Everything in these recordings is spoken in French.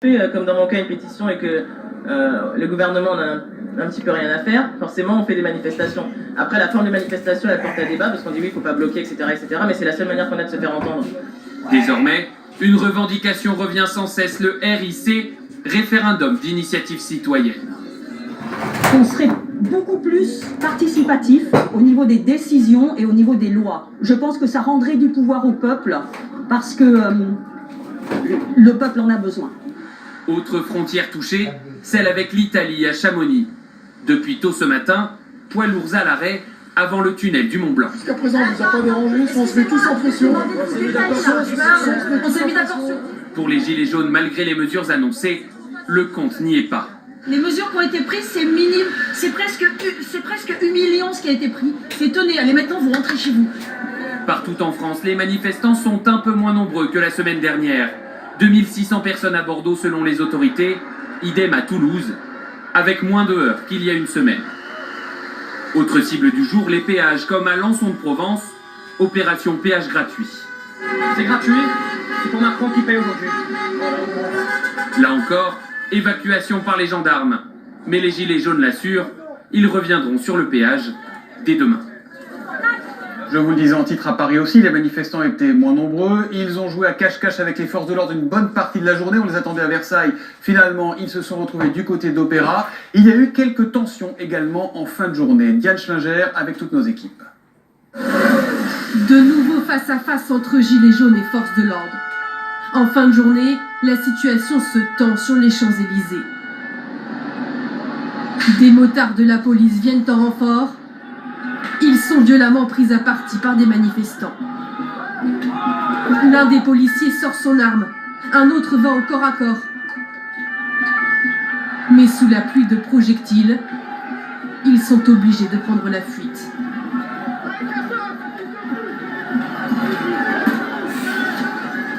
Comme dans mon cas une pétition et que le gouvernement n'a un petit peu rien à faire, forcément on fait des manifestations. Après la forme des manifestations elle porte à débat parce qu'on dit oui il faut pas bloquer etc. mais c'est la seule manière qu'on a de se faire entendre. Désormais, une revendication revient sans cesse, le RIC, référendum d'initiative citoyenne. On serait beaucoup plus participatif au niveau des décisions et au niveau des lois. Je pense que ça rendrait du pouvoir au peuple parce que le peuple en a besoin. Autre frontière touchée, celle avec l'Italie à Chamonix. Depuis tôt ce matin, poids lourds à l'arrêt avant le tunnel du Mont Blanc. Jusqu'à présent, on ne vous a pas dérangé, on se met tous en pression. On s'est mis d'accord sur... Pour les Gilets jaunes, malgré les mesures annoncées, le compte n'y est pas. Les mesures qui ont été prises, c'est minime, c'est presque humiliant ce qui a été pris. C'est tenez, allez maintenant vous rentrez chez vous. Partout en France, les manifestants sont un peu moins nombreux que la semaine dernière. 2600 personnes à Bordeaux selon les autorités, idem à Toulouse, avec moins de heures qu'il y a une semaine. Autre cible du jour, les péages, comme à Lançon de Provence, opération péage gratuit. C'est gratuit, c'est pour Macron qui paye aujourd'hui. Là encore, évacuation par les gendarmes. Mais les Gilets jaunes l'assurent, ils reviendront sur le péage dès demain. Je vous le disais en titre, à Paris aussi, les manifestants étaient moins nombreux. Ils ont joué à cache-cache avec les forces de l'ordre une bonne partie de la journée. On les attendait à Versailles. Finalement, ils se sont retrouvés du côté d'Opéra. Il y a eu quelques tensions également en fin de journée. Diane Schlinger avec toutes nos équipes. De nouveau face-à-face entre Gilets jaunes et forces de l'ordre. En fin de journée, la situation se tend sur les Champs-Élysées. Des motards de la police viennent en renfort. Ils sont violemment pris à partie par des manifestants. L'un des policiers sort son arme, un autre va au corps à corps. Mais sous la pluie de projectiles, ils sont obligés de prendre la fuite.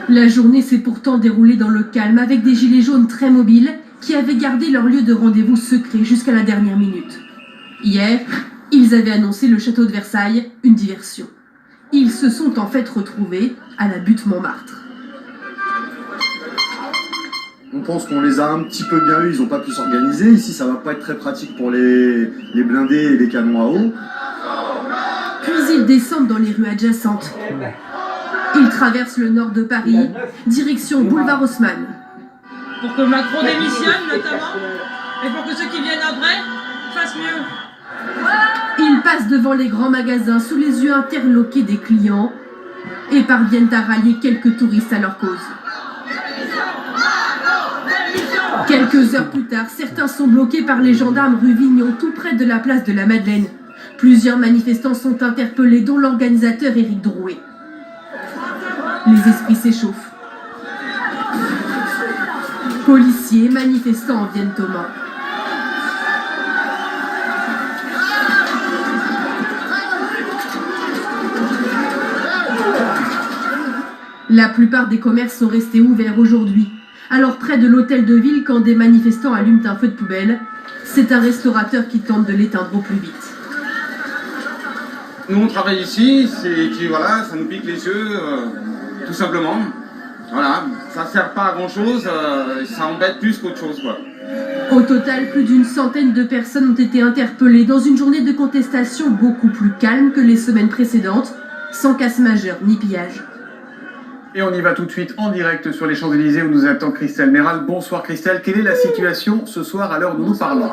La journée s'est pourtant déroulée dans le calme avec des gilets jaunes très mobiles qui avaient gardé leur lieu de rendez-vous secret jusqu'à la dernière minute. Hier, ils avaient annoncé le château de Versailles, une diversion. Ils se sont en fait retrouvés à la butte Montmartre. On pense qu'on les a un petit peu bien eus, ils n'ont pas pu s'organiser. Ici, ça va pas être très pratique pour les blindés et les canons à eau. Puis ils descendent dans les rues adjacentes. Ils traversent le nord de Paris, direction Boulevard Haussmann. Pour que Macron démissionne notamment, et pour que ceux qui viennent après fassent mieux. Ils passent devant les grands magasins sous les yeux interloqués des clients et parviennent à rallier quelques touristes à leur cause. Quelques heures plus tard, certains sont bloqués par les gendarmes rue Vignon, tout près de la place de la Madeleine. Plusieurs manifestants sont interpellés, dont l'organisateur Éric Drouet. Les esprits s'échauffent. Policiers et manifestants en viennent aux mains. La plupart des commerces sont restés ouverts aujourd'hui. Alors près de l'hôtel de ville, quand des manifestants allument un feu de poubelle, c'est un restaurateur qui tente de l'éteindre au plus vite. Nous on travaille ici, et puis voilà, ça nous pique les yeux, tout simplement. Voilà, ça sert pas à grand chose, ça embête plus qu'autre chose quoi. Au total, plus d'une centaine de personnes ont été interpellées dans une journée de contestation beaucoup plus calme que les semaines précédentes, sans casse majeure ni pillage. Et on y va tout de suite en direct sur les Champs-Élysées où nous attend Christelle Méral. Bonsoir Christelle, quelle est la situation ce soir à l'heure où nous parlons ?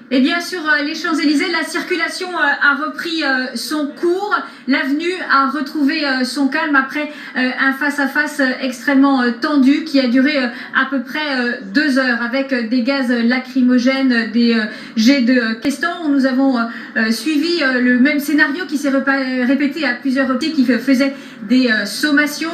Eh bien, sur les Champs-Élysées, la circulation a repris son cours. L'avenue a retrouvé son calme après un face-à-face extrêmement tendu qui a duré à peu près 2 heures avec des gaz lacrymogènes, des jets de caisson. Nous avons suivi le même scénario qui s'est répété à plusieurs reprises, qui faisait des sommations.